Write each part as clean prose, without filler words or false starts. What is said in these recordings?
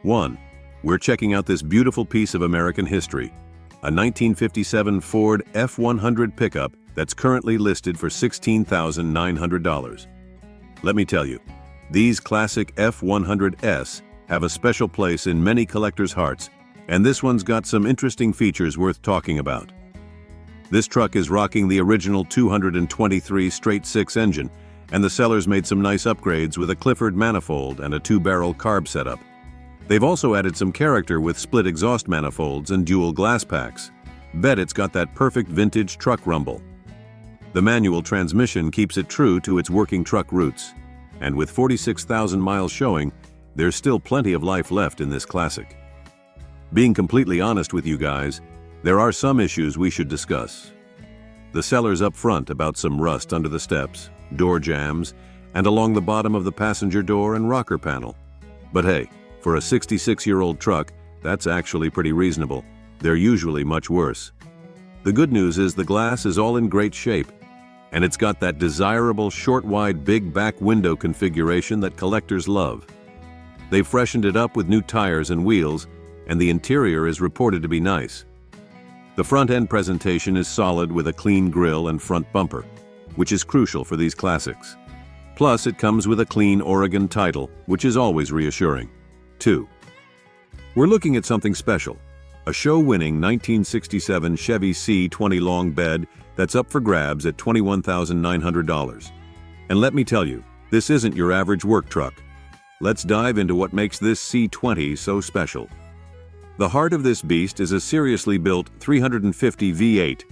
1. We're checking out this beautiful piece of American history, a 1957 Ford F-100 pickup that's currently listed for $16,900. Let me tell you, these classic F-100s have a special place in many collectors' hearts, and this one's got some interesting features worth talking about. This truck is rocking the original 223 straight-six engine, and the sellers made some nice upgrades with a Clifford manifold and a 2-barrel carb setup. They've also added some character with split exhaust manifolds and dual glass packs. Bet it's got that perfect vintage truck rumble. The manual transmission keeps it true to its working truck roots, and with 46,000 miles showing, there's still plenty of life left in this classic. Being completely honest with you guys, there are some issues we should discuss. The sellers up front about some rust under the steps, door jams, and along the bottom of the passenger door and rocker panel. But hey, for a 66-year-old truck, that's actually pretty reasonable. They're usually much worse. The good news is the glass is all in great shape, and it's got that desirable short-wide big back window configuration that collectors love. They've freshened it up with new tires and wheels, and the interior is reported to be nice. The front-end presentation is solid with a clean grille and front bumper, which is crucial for these classics. Plus, it comes with a clean Oregon title, which is always reassuring. 2. We're looking at something special, a show-winning 1967 Chevy C20 long bed that's up for grabs at $21,900. And let me tell you, this isn't your average work truck. Let's dive into what makes this C20 so special. The heart of this beast is a seriously built 350 V8.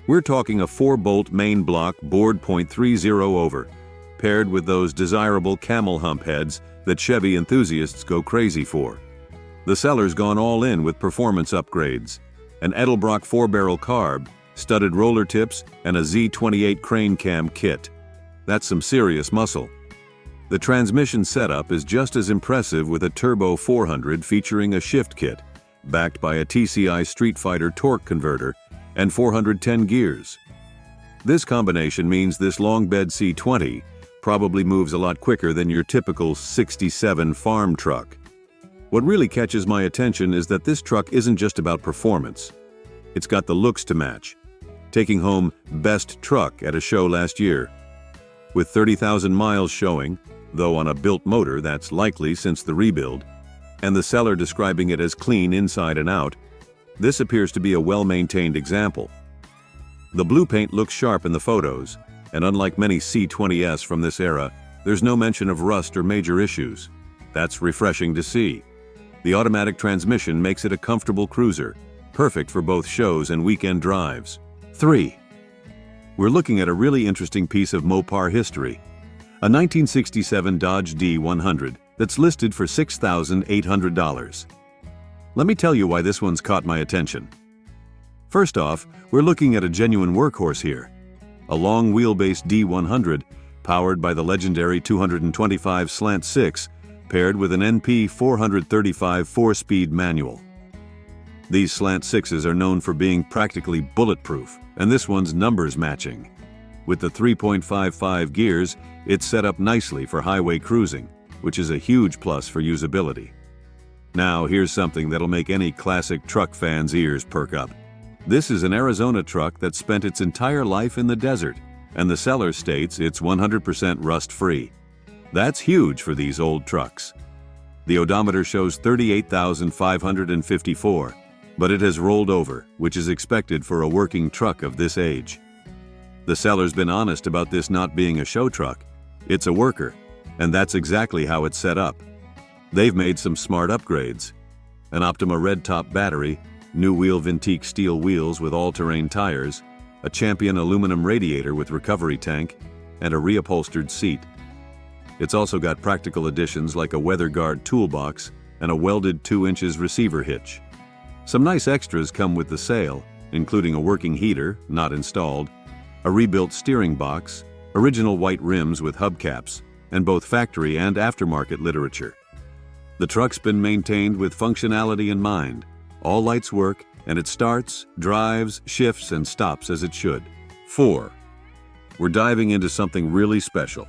We're talking a 4-bolt main block bored .30 over, paired with those desirable camel hump heads that Chevy enthusiasts go crazy for. The seller's gone all in with performance upgrades, an Edelbrock 4-barrel carb, studded roller tips, and a Z28 crane cam kit. That's some serious muscle. The transmission setup is just as impressive with a Turbo 400 featuring a shift kit, backed by a TCI Street Fighter torque converter and 410 gears. This combination means this long bed C20 probably moves a lot quicker than your typical 67 farm truck. What really catches my attention is that this truck isn't just about performance. It's got the looks to match, taking home Best Truck at a show last year. With 30,000 miles showing, though on a built motor that's likely since the rebuild, and the seller describing it as clean inside and out, this appears to be a well-maintained example. The blue paint looks sharp in the photos, and unlike many C20s from this era, there's no mention of rust or major issues. That's refreshing to see. The automatic transmission makes it a comfortable cruiser, perfect for both shows and weekend drives. 3. We're looking at a really interesting piece of Mopar history, a 1967 Dodge D100 that's listed for $6,800. Let me tell you why this one's caught my attention. First off, we're looking at a genuine workhorse here. A long wheelbase D100 powered by the legendary 225 Slant 6 paired with an NP 435 4-speed manual. These Slant 6s are known for being practically bulletproof, and this one's numbers matching. With the 3.55 gears, it's set up nicely for highway cruising, which is a huge plus for usability. Now here's something that'll make any classic truck fan's ears perk up. This is an Arizona truck that spent its entire life in the desert, and the seller states it's 100% rust-free. That's huge for these old trucks. The odometer shows 38,554, but it has rolled over, which is expected for a working truck of this age. The seller's been honest about this not being a show truck. It's a worker, and that's exactly how it's set up. They've made some smart upgrades. An Optima red top battery, new wheel Vintique steel wheels with all-terrain tires, a Champion aluminum radiator with recovery tank, and a reupholstered seat. It's also got practical additions like a weather guard toolbox and a welded 2 inches receiver hitch. Some nice extras come with the sale, including a working heater, not installed, a rebuilt steering box, original white rims with hubcaps, and both factory and aftermarket literature. The truck's been maintained with functionality in mind. All lights work, and it starts, drives, shifts, and stops as it should. 4. We're diving into something really special.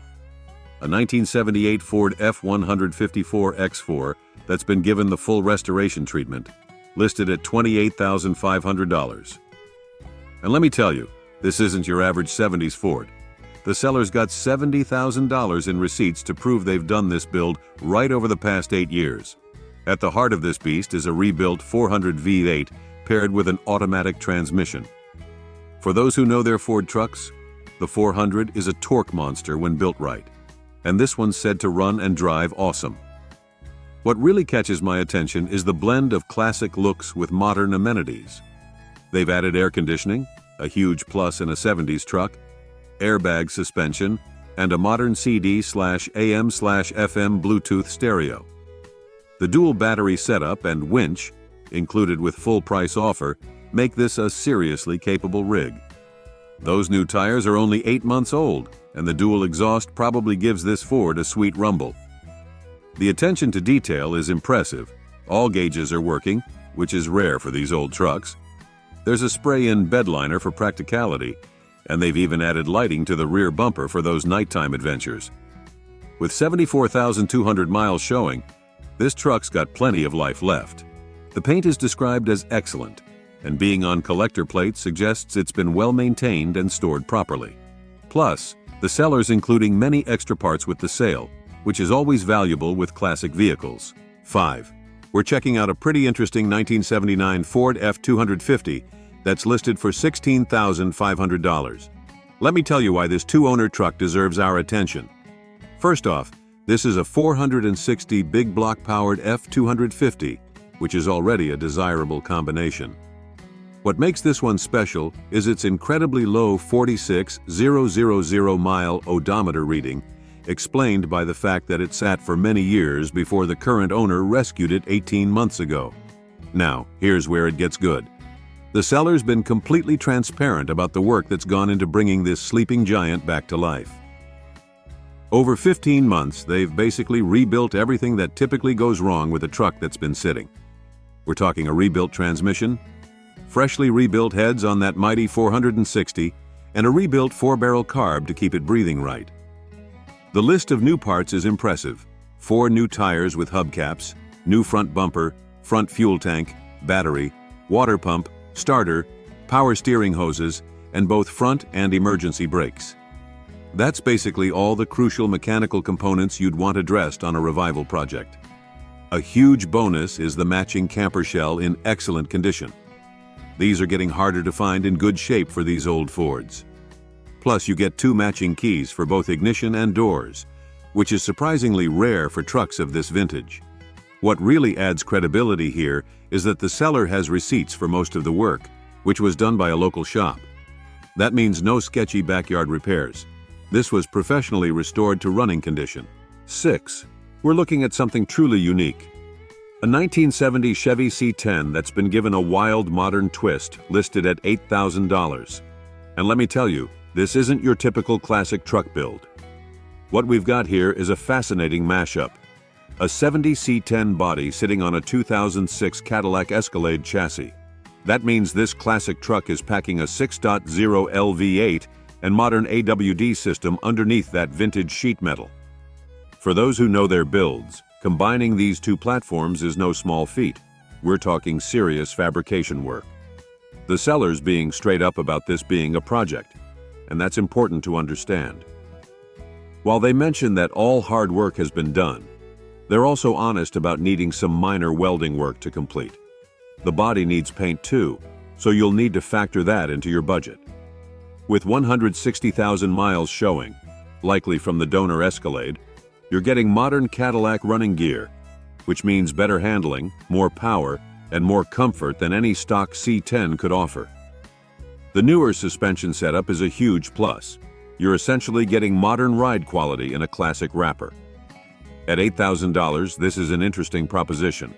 A 1978 Ford F-154 X4 that's been given the full restoration treatment, listed at $28,500. And let me tell you, this isn't your average 70s Ford. The seller's got $70,000 in receipts to prove they've done this build right over the past 8 years. At the heart of this beast is a rebuilt 400 V8 paired with an automatic transmission. For those who know their Ford trucks, the 400 is a torque monster when built right, and this one's said to run and drive awesome. What really catches my attention is the blend of classic looks with modern amenities. They've added air conditioning, a huge plus in a 70s truck, airbag suspension, and a modern CD/AM/FM Bluetooth stereo. The dual battery setup and winch, included with full price offer, make this a seriously capable rig. Those new tires are only 8 months old, and the dual exhaust probably gives this Ford a sweet rumble. The attention to detail is impressive. All gauges are working, which is rare for these old trucks. There's a spray-in bed liner for practicality, and they've even added lighting to the rear bumper for those nighttime adventures. With 74,200 miles showing, this truck's got plenty of life left. The paint is described as excellent, and being on collector plates suggests it's been well maintained and stored properly. Plus, the seller's including many extra parts with the sale, which is always valuable with classic vehicles. 5. We're checking out a pretty interesting 1979 Ford F-250 that's listed for $16,500. Let me tell you why this two-owner truck deserves our attention. First off, this is a 460 big block-powered F-250, which is already a desirable combination. What makes this one special is its incredibly low 46,000 mile odometer reading, explained by the fact that it sat for many years before the current owner rescued it 18 months ago. Now, here's where it gets good. The seller's been completely transparent about the work that's gone into bringing this sleeping giant back to life. Over 15 months, they've basically rebuilt everything that typically goes wrong with a truck that's been sitting. We're talking a rebuilt transmission, freshly rebuilt heads on that mighty 460, and a rebuilt 4-barrel carb to keep it breathing right. The list of new parts is impressive. 4 new tires with hubcaps, new front bumper, front fuel tank, battery, water pump, starter, power steering hoses, and both front and emergency brakes. That's basically all the crucial mechanical components you'd want addressed on a revival project. A huge bonus is the matching camper shell in excellent condition. These are getting harder to find in good shape for these old Fords. Plus, you get 2 matching keys for both ignition and doors, which is surprisingly rare for trucks of this vintage. What really adds credibility here is that the seller has receipts for most of the work, which was done by a local shop. That means no sketchy backyard repairs. This was professionally restored to running condition. 6. We're looking at something truly unique. A 1970 Chevy C10 that's been given a wild modern twist, listed at $8,000. And let me tell you, this isn't your typical classic truck build. What we've got here is a fascinating mashup. A 70 C10 body sitting on a 2006 Cadillac Escalade chassis. That means this classic truck is packing a 6.0 LV8 and modern AWD system underneath that vintage sheet metal. For those who know their builds, combining these two platforms is no small feat. We're talking serious fabrication work. The seller's being straight up about this being a project, and that's important to understand. While they mention that all hard work has been done, they're also honest about needing some minor welding work to complete. The body needs paint too, so you'll need to factor that into your budget. With 160,000 miles showing, likely from the donor Escalade, you're getting modern Cadillac running gear, which means better handling, more power, and more comfort than any stock C10 could offer. The newer suspension setup is a huge plus. You're essentially getting modern ride quality in a classic wrapper. At $8,000, this is an interesting proposition.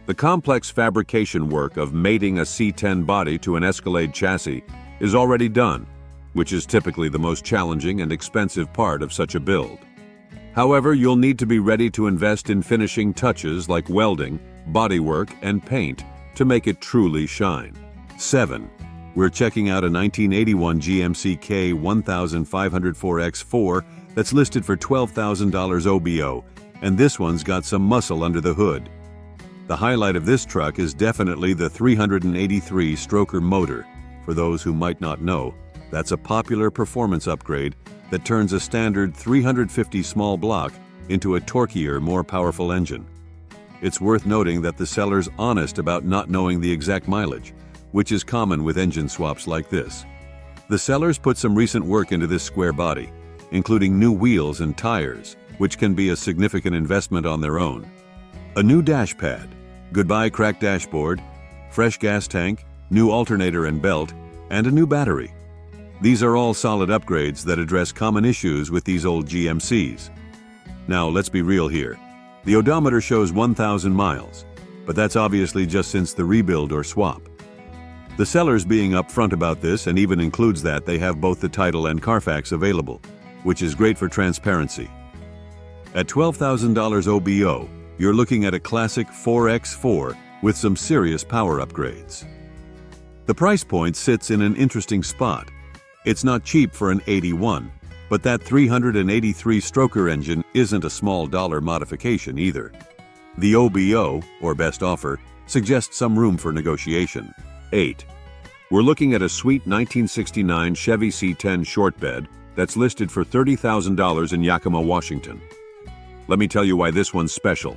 The complex fabrication work of mating a C10 body to an Escalade chassis is already done, which is typically the most challenging and expensive part of such a build. However, you'll need to be ready to invest in finishing touches like welding, bodywork, and paint to make it truly shine. 7. We're checking out a 1981 GMC K 1504X4 that's listed for $12,000 OBO and this one's got some muscle under the hood. The highlight of this truck is definitely the 383 stroker motor. For those who might not know, that's a popular performance upgrade that turns a standard 350 small block into a torquier, more powerful engine. It's worth noting that the seller's honest about not knowing the exact mileage, which is common with engine swaps like this. The sellers put some recent work into this square body, including new wheels and tires, which can be a significant investment on their own. A new dash pad, goodbye cracked dashboard, fresh gas tank, new alternator and belt, and a new battery. These are all solid upgrades that address common issues with these old GMCs. Now, let's be real here. The odometer shows 1,000 miles, but that's obviously just since the rebuild or swap. The seller's being upfront about this and even includes that they have both the title and Carfax available, which is great for transparency. At $12,000 OBO, you're looking at a classic 4x4 with some serious power upgrades. The price point sits in an interesting spot. It's not cheap for an 81, but that 383 stroker engine isn't a small dollar modification either. The OBO, or best offer, suggests some room for negotiation. 8. We're looking at a sweet 1969 Chevy C10 short bed that's listed for $30,000 in Yakima, Washington. Let me tell you why this one's special.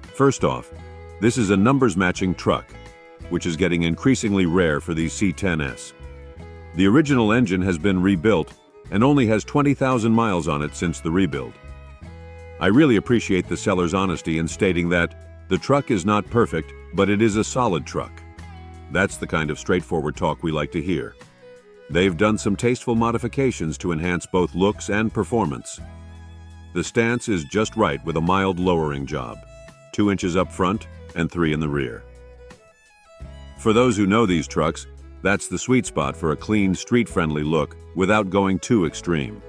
First off, this is a numbers-matching truck, which is getting increasingly rare for these C10s. The original engine has been rebuilt and only has 20,000 miles on it since the rebuild. I really appreciate the seller's honesty in stating that the truck is not perfect, but it is a solid truck. That's the kind of straightforward talk we like to hear. They've done some tasteful modifications to enhance both looks and performance. The stance is just right with a mild lowering job, 2 inches up front and 3 in the rear. For those who know these trucks, that's the sweet spot for a clean, street-friendly look without going too extreme.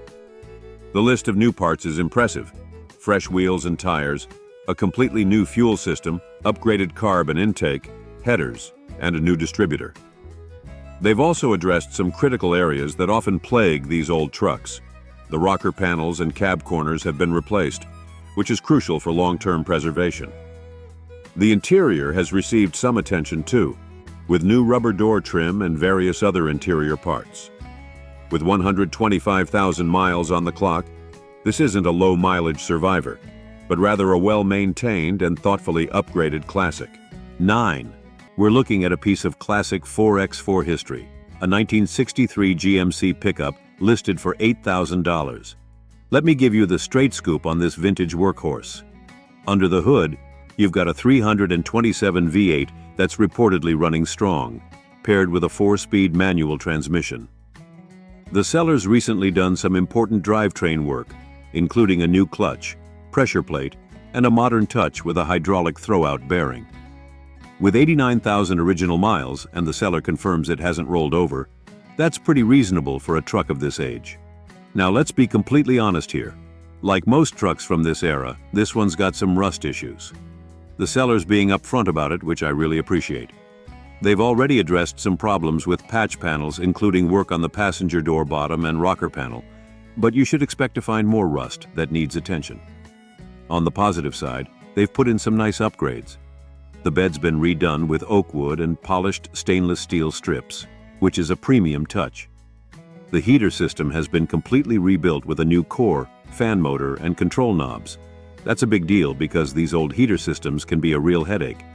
The list of new parts is impressive. Fresh wheels and tires, a completely new fuel system, upgraded carb and intake, headers, and a new distributor. They've also addressed some critical areas that often plague these old trucks. The rocker panels and cab corners have been replaced, which is crucial for long-term preservation. The interior has received some attention too, with new rubber door trim and various other interior parts. With 125,000 miles on the clock, this isn't a low-mileage survivor, but rather a well-maintained and thoughtfully upgraded classic. 9. We're looking at a piece of classic 4x4 history, a 1963 GMC pickup listed for $8,000. Let me give you the straight scoop on this vintage workhorse. Under the hood, you've got a 327 V8 that's reportedly running strong, paired with a 4-speed manual transmission. The seller's recently done some important drivetrain work, including a new clutch, pressure plate, and a modern touch with a hydraulic throwout bearing. With 89,000 original miles, and the seller confirms it hasn't rolled over, that's pretty reasonable for a truck of this age. Now let's be completely honest here. Like most trucks from this era, this one's got some rust issues. The seller's being upfront about it, which I really appreciate. They've already addressed some problems with patch panels, including work on the passenger door bottom and rocker panel, but you should expect to find more rust that needs attention. On the positive side, they've put in some nice upgrades. The bed's been redone with oak wood and polished stainless steel strips, which is a premium touch. The heater system has been completely rebuilt with a new core, fan motor, and control knobs. That's a big deal because these old heater systems can be a real headache.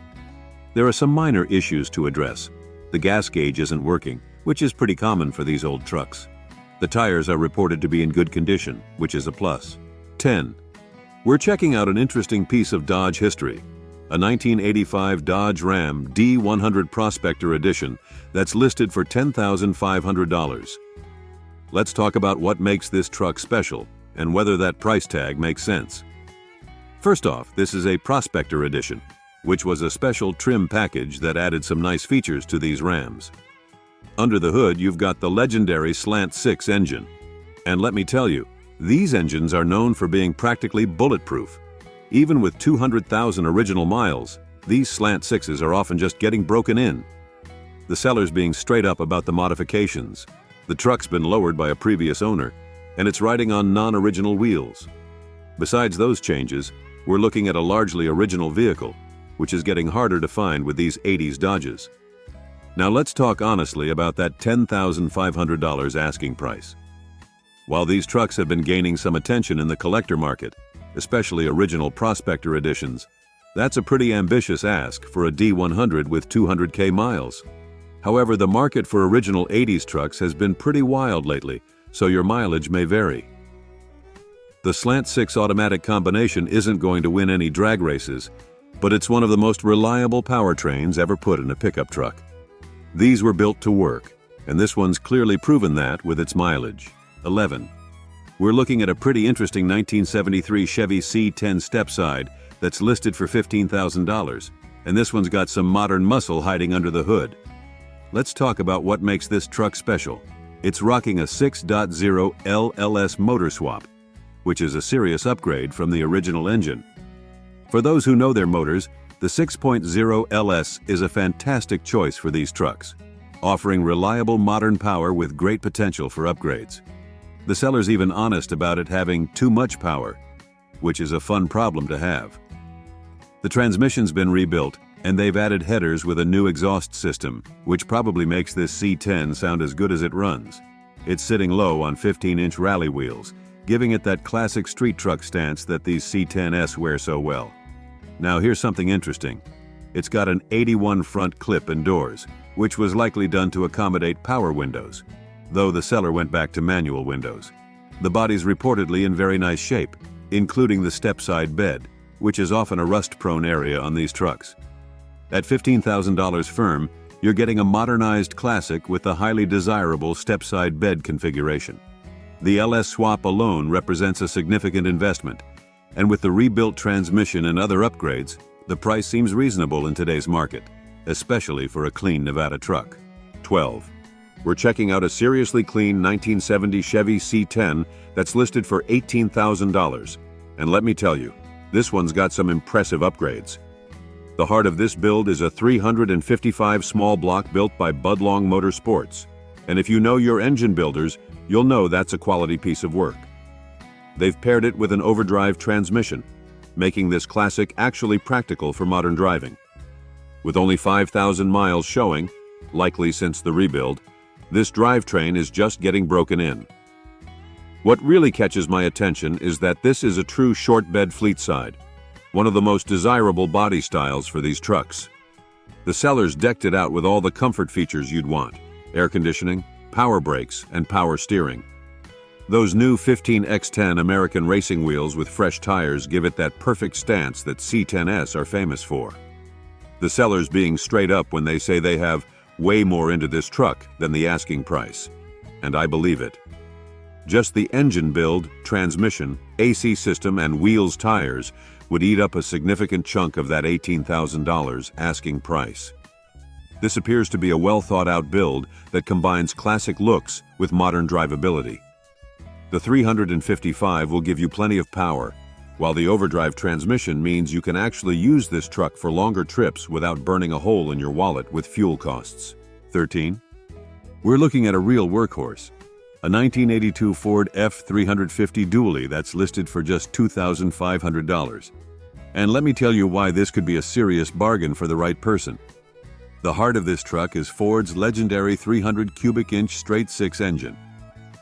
There are some minor issues to address. The gas gauge isn't working, which is pretty common for these old trucks. The tires are reported to be in good condition, which is a plus. 10. We're checking out an interesting piece of Dodge history, a 1985 Dodge Ram D100 Prospector Edition that's listed for $10,500. Let's talk about what makes this truck special and whether that price tag makes sense. First off, this is a Prospector Edition, which was a special trim package that added some nice features to these Rams. Under the hood, you've got the legendary Slant 6 engine. And let me tell you, these engines are known for being practically bulletproof. Even with 200,000 original miles, these Slant 6s are often just getting broken in. The seller's being straight up about the modifications. The truck's been lowered by a previous owner, and it's riding on non-original wheels. Besides those changes, We're looking at a largely original vehicle, which is getting harder to find with these 80s Dodges. Now let's talk honestly about that $10,500 asking price. While these trucks have been gaining some attention in the collector market, especially original prospector editions, that's a pretty ambitious ask for a D100 with 200K miles. However, the market for original 80s trucks has been pretty wild lately, so your mileage may vary. The slant 6 automatic combination isn't going to win any drag races, but it's one of the most reliable powertrains ever put in a pickup truck. These were built to work, and this one's clearly proven that with its mileage. 11. We're looking at a pretty interesting 1973 Chevy C10 stepside that's listed for $15,000, and this one's got some modern muscle hiding under the hood. Let's talk about what makes this truck special. It's rocking a 6.0 LLS motor swap, which is a serious upgrade from the original engine. For those who know their motors, the 6.0 LS is a fantastic choice for these trucks, offering reliable modern power with great potential for upgrades. The seller's even honest about it having too much power, which is a fun problem to have. The transmission's been rebuilt, and they've added headers with a new exhaust system, which probably makes this C10 sound as good as it runs. It's sitting low on 15-inch rally wheels, giving it that classic street truck stance that these C10s wear so well. Now here's something interesting. It's got an 81 front clip and doors, which was likely done to accommodate power windows, though the seller went back to manual windows. The body's reportedly in very nice shape, including the step-side bed, which is often a rust-prone area on these trucks. At $15,000 firm, you're getting a modernized classic with a highly desirable step-side bed configuration. The LS swap alone represents a significant investment, and with the rebuilt transmission and other upgrades, the price seems reasonable in today's market, especially for a clean Nevada truck. 12. We're checking out a seriously clean 1970 Chevy C10 that's listed for $18,000. And let me tell you, this one's got some impressive upgrades. The heart of this build is a 355 small block built by Budlong Motorsports. And if you know your engine builders, you'll know that's a quality piece of work. They've paired it with an overdrive transmission, making this classic actually practical for modern driving. With only 5,000 miles showing, likely since the rebuild, this drivetrain is just getting broken in. What really catches my attention is that this is a true short bed fleet side, one of the most desirable body styles for these trucks. The sellers decked it out with all the comfort features you'd want: air conditioning, power brakes, and power steering. Those new 15x10 American racing wheels with fresh tires give it that perfect stance that C10s are famous for. The sellers being straight up when they say they have way more into this truck than the asking price, and I believe it. Just the engine build, transmission, AC system, and wheels tires would eat up a significant chunk of that $18,000 asking price. This appears to be a well-thought-out build that combines classic looks with modern drivability. The 355 will give you plenty of power, while the overdrive transmission means you can actually use this truck for longer trips without burning a hole in your wallet with fuel costs. 13. We're looking at a real workhorse, a 1982 Ford F350 dually that's listed for just $2,500. And let me tell you why this could be a serious bargain for the right person. The heart of this truck is Ford's legendary 300 cubic inch straight six engine.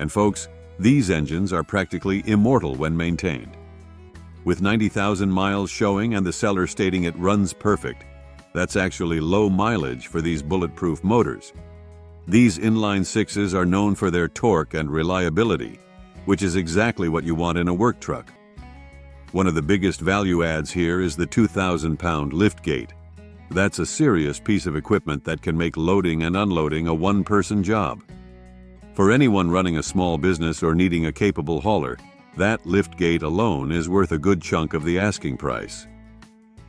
And folks, these engines are practically immortal when maintained. With 90,000 miles showing and the seller stating it runs perfect, that's actually low mileage for these bulletproof motors. These inline sixes are known for their torque and reliability, which is exactly what you want in a work truck. One of the biggest value adds here is the 2,000-pound liftgate. That's a serious piece of equipment that can make loading and unloading a one-person job. For anyone running a small business or needing a capable hauler, that liftgate alone is worth a good chunk of the asking price.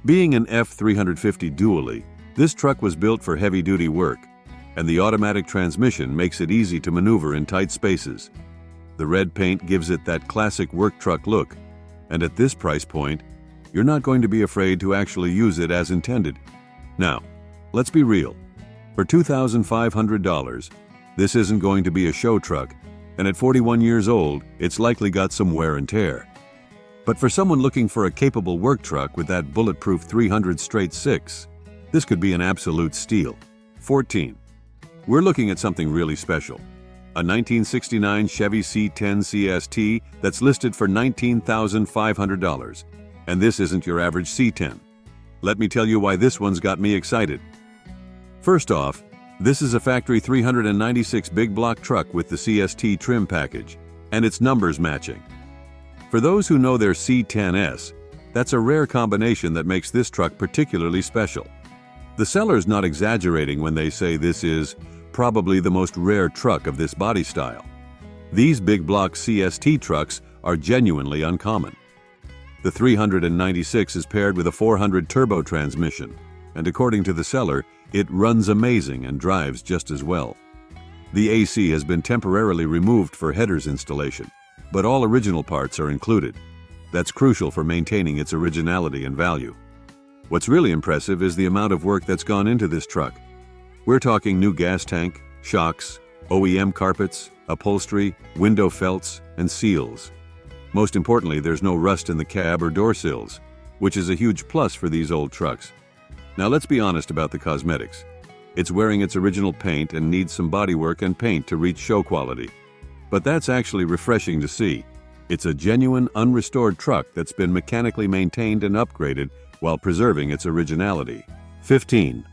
Being an F350 dually, this truck was built for heavy-duty work, and the automatic transmission makes it easy to maneuver in tight spaces. The red paint gives it that classic work truck look, and at this price point, you're not going to be afraid to actually use it as intended. Now, let's be real. For $2,500, this isn't going to be a show truck, and at 41 years old, it's likely got some wear and tear. But for someone looking for a capable work truck with that bulletproof 300 straight 6, this could be an absolute steal. 14. We're looking at something really special. A 1969 Chevy C10 CST that's listed for $19,500. And this isn't your average C10. Let me tell you why this one's got me excited. First off, this is a factory 396 big block truck with the CST trim package, and its numbers matching. For those who know their C10S, that's a rare combination that makes this truck particularly special. The seller's not exaggerating when they say this is probably the most rare truck of this body style. These big block CST trucks are genuinely uncommon. The 396 is paired with a 400 turbo transmission, and according to the seller, it runs amazing and drives just as well. The AC has been temporarily removed for headers installation, but all original parts are included. That's crucial for maintaining its originality and value. What's really impressive is the amount of work that's gone into this truck. We're talking new gas tank, shocks, OEM carpets, upholstery, window felts, and seals. Most importantly, there's no rust in the cab or door sills, which is a huge plus for these old trucks. Now let's be honest about the cosmetics. It's wearing its original paint and needs some bodywork and paint to reach show quality. But that's actually refreshing to see. It's a genuine, unrestored truck that's been mechanically maintained and upgraded while preserving its originality. 15.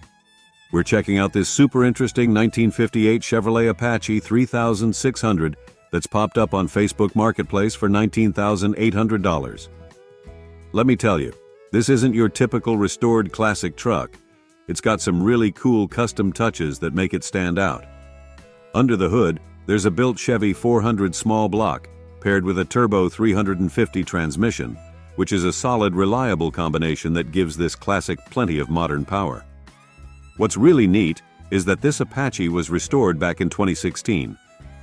We're checking out this super interesting 1958 Chevrolet Apache 3600 that's popped up on Facebook Marketplace for $19,800. Let me tell you, this isn't your typical restored classic truck. It's got some really cool custom touches that make it stand out. Under the hood, there's a built Chevy 400 small block paired with a turbo 350 transmission, which is a solid, reliable combination that gives this classic plenty of modern power. What's really neat is that this Apache was restored back in 2016,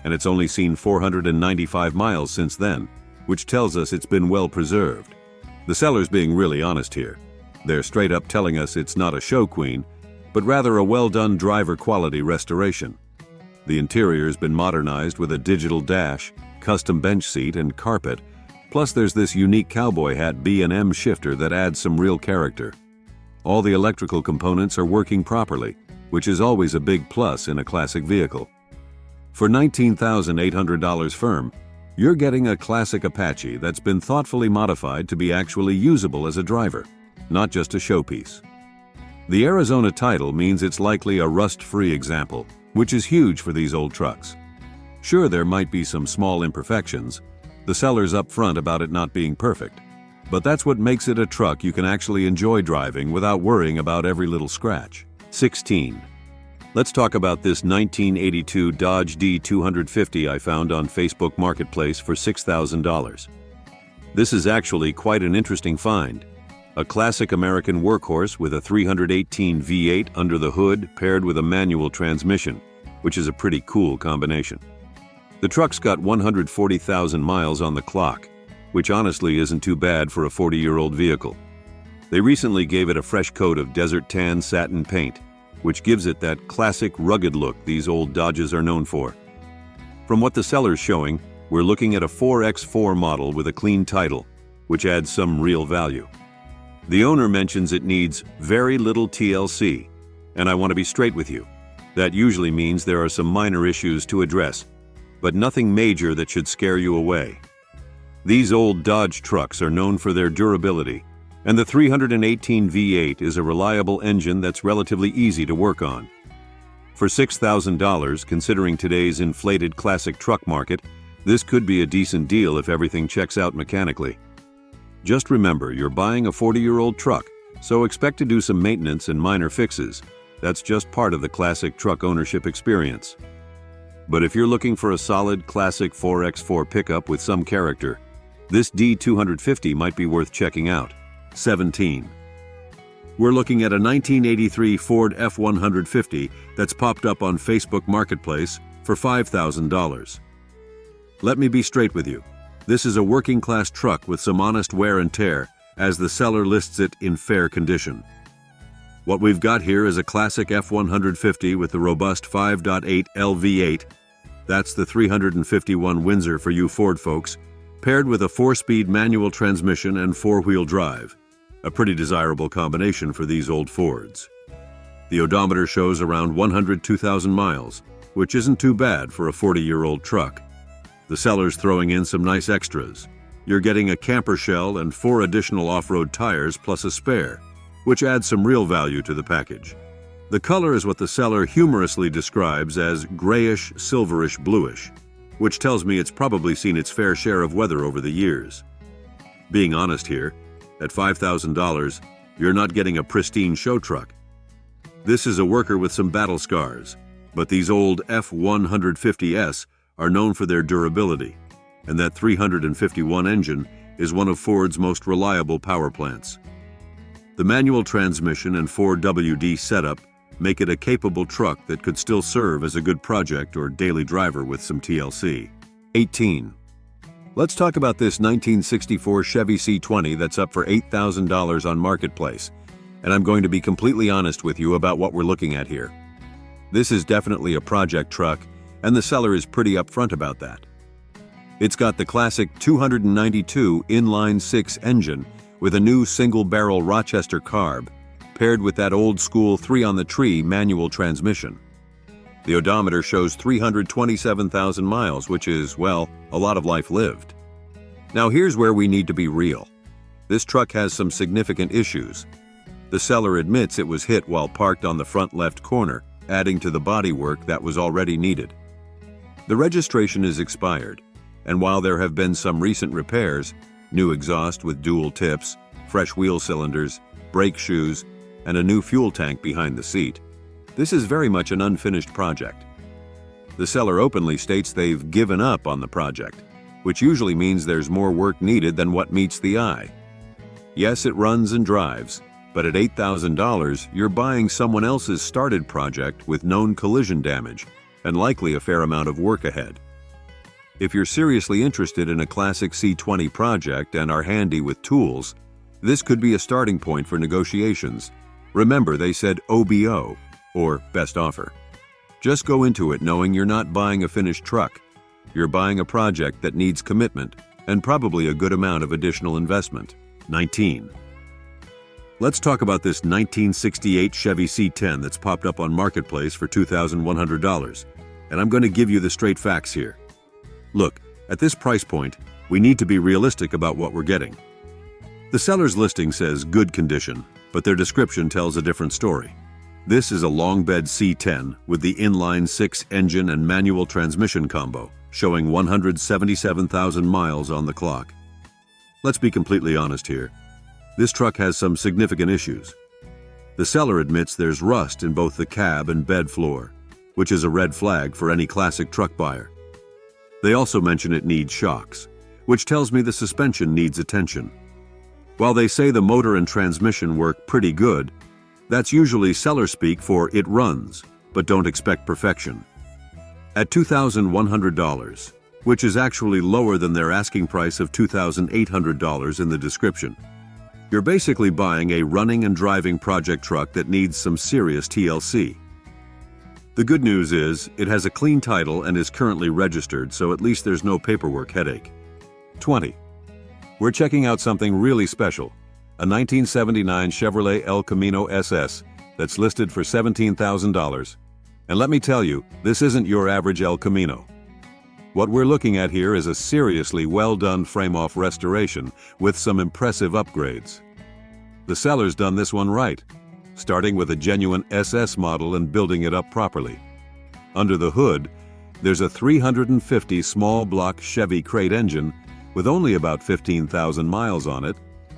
and it's only seen 495 miles since then, which tells us it's been well preserved. The seller's being really honest here. They're straight up telling us it's not a show queen, but rather a well-done driver-quality restoration. The interior's been modernized with a digital dash, custom bench seat, and carpet, plus there's this unique cowboy hat B&M shifter that adds some real character. All the electrical components are working properly, which is always a big plus in a classic vehicle. For $19,800 firm, you're getting a classic Apache that's been thoughtfully modified to be actually usable as a driver, not just a showpiece. The Arizona title means it's likely a rust-free example, which is huge for these old trucks. Sure, there might be some small imperfections. The seller's upfront about it not being perfect. But that's what makes it a truck you can actually enjoy driving without worrying about every little scratch. 16. Let's talk about this 1982 Dodge D250 I found on Facebook Marketplace for $6,000. This is actually quite an interesting find. A classic American workhorse with a 318 V8 under the hood paired with a manual transmission, which is a pretty cool combination. The truck's got 140,000 miles on the clock, which honestly isn't too bad for a 40-year-old vehicle. They recently gave it a fresh coat of desert tan satin paint, which gives it that classic rugged look these old Dodges are known for. From what the seller's showing, we're looking at a 4x4 model with a clean title, which adds some real value. The owner mentions it needs very little TLC, and I want to be straight with you. That usually means there are some minor issues to address, but nothing major that should scare you away. These old Dodge trucks are known for their durability, and the 318 V8 is a reliable engine that's relatively easy to work on. For $6,000, considering today's inflated classic truck market, this could be a decent deal if everything checks out mechanically. Just remember, you're buying a 40-year-old truck, so expect to do some maintenance and minor fixes. That's just part of the classic truck ownership experience. But if you're looking for a solid classic 4x4 pickup with some character, this D250 might be worth checking out. 17. We're looking at a 1983 Ford F-150 that's popped up on Facebook Marketplace for $5,000. Let me be straight with you. This is a working-class truck with some honest wear and tear, as the seller lists it in fair condition. What we've got here is a classic F-150 with the robust 5.8 LV8. That's the 351 Windsor for you Ford folks, paired with a 4-speed manual transmission and 4-wheel drive, a pretty desirable combination for these old Fords. The odometer shows around 102,000 miles, which isn't too bad for a 40-year-old truck. The seller's throwing in some nice extras. You're getting a camper shell and 4 additional off-road tires plus a spare, which adds some real value to the package. The color is what the seller humorously describes as grayish, silverish, bluish, which tells me it's probably seen its fair share of weather over the years. Being honest here, at $5,000, you're not getting a pristine show truck. This is a worker with some battle scars, but these old F-150S are known for their durability, and that 351 engine is one of Ford's most reliable power plants. The manual transmission and 4WD setup make it a capable truck that could still serve as a good project or daily driver with some TLC. 18. Let's talk about this 1964 Chevy C20 that's up for $8,000 on Marketplace, and I'm going to be completely honest with you about what we're looking at here. This is definitely a project truck, and the seller is pretty upfront about that. It's got the classic 292 inline-6 engine with a new single-barrel Rochester carb, paired with that old-school 3-on-the-tree manual transmission. The odometer shows 327,000 miles, which is, well, a lot of life lived. Now here's where we need to be real. This truck has some significant issues. The seller admits it was hit while parked on the front left corner, adding to the bodywork that was already needed. The registration is expired, and while there have been some recent repairs, new exhaust with dual tips, fresh wheel cylinders, brake shoes, and a new fuel tank behind the seat, this is very much an unfinished project. The seller openly states they've given up on the project, which usually means there's more work needed than what meets the eye. Yes, it runs and drives, but at $8,000, you're buying someone else's started project with known collision damage and likely a fair amount of work ahead. If you're seriously interested in a classic C20 project and are handy with tools, this could be a starting point for negotiations. Remember, they said OBO, or best offer. Just go into it knowing you're not buying a finished truck. You're buying a project that needs commitment and probably a good amount of additional investment. 19. Let's talk about this 1968 Chevy C10 that's popped up on Marketplace for $2,100. And I'm going to give you the straight facts here. Look, at this price point, we need to be realistic about what we're getting. The seller's listing says good condition, but their description tells a different story. This is a long bed C10 with the inline-6 engine and manual transmission combo, showing 177,000 miles on the clock. Let's be completely honest here. This truck has some significant issues. The seller admits there's rust in both the cab and bed floor, which is a red flag for any classic truck buyer. They also mention it needs shocks, which tells me the suspension needs attention. While they say the motor and transmission work pretty good, that's usually seller speak for it runs, but don't expect perfection. At $2,100, which is actually lower than their asking price of $2,800 in the description, you're basically buying a running and driving project truck that needs some serious TLC. The good news is, it has a clean title and is currently registered, so at least there's no paperwork headache. 20. We're checking out something really special, a 1979 Chevrolet El Camino SS that's listed for $17,000. And let me tell you, this isn't your average El Camino. What we're looking at here is a seriously well-done frame-off restoration with some impressive upgrades. The seller's done this one right, starting with a genuine SS model and building it up properly. Under the hood, there's a 350 small block Chevy crate engine with only about 15,000 miles on it,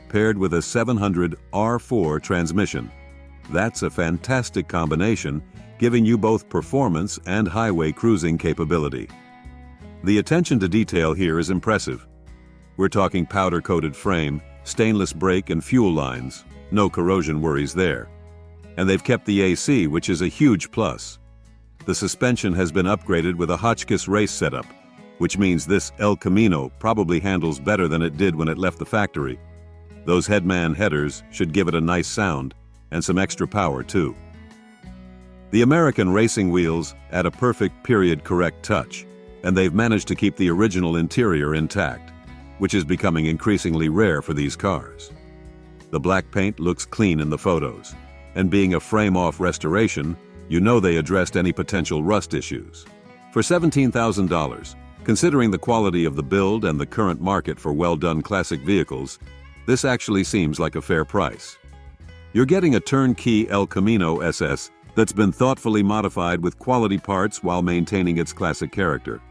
paired with a 700 R4 transmission. That's a fantastic combination, giving you both performance and highway cruising capability. The attention to detail here is impressive. We're talking powder-coated frame, stainless brake and fuel lines, no corrosion worries there. And they've kept the AC, which is a huge plus. The suspension has been upgraded with a Hotchkiss race setup, which means this El Camino probably handles better than it did when it left the factory. Those Headman headers should give it a nice sound, and some extra power too. The American racing wheels add a perfect period-correct touch, and they've managed to keep the original interior intact. which is becoming increasingly rare for these cars. The black paint looks clean in the photos, and being a frame-off restoration, you know they addressed any potential rust issues. For $17,000, considering the quality of the build and the current market for well-done classic vehicles, this actually seems like a fair price. You're getting a turnkey El Camino SS that's been thoughtfully modified with quality parts while maintaining its classic character.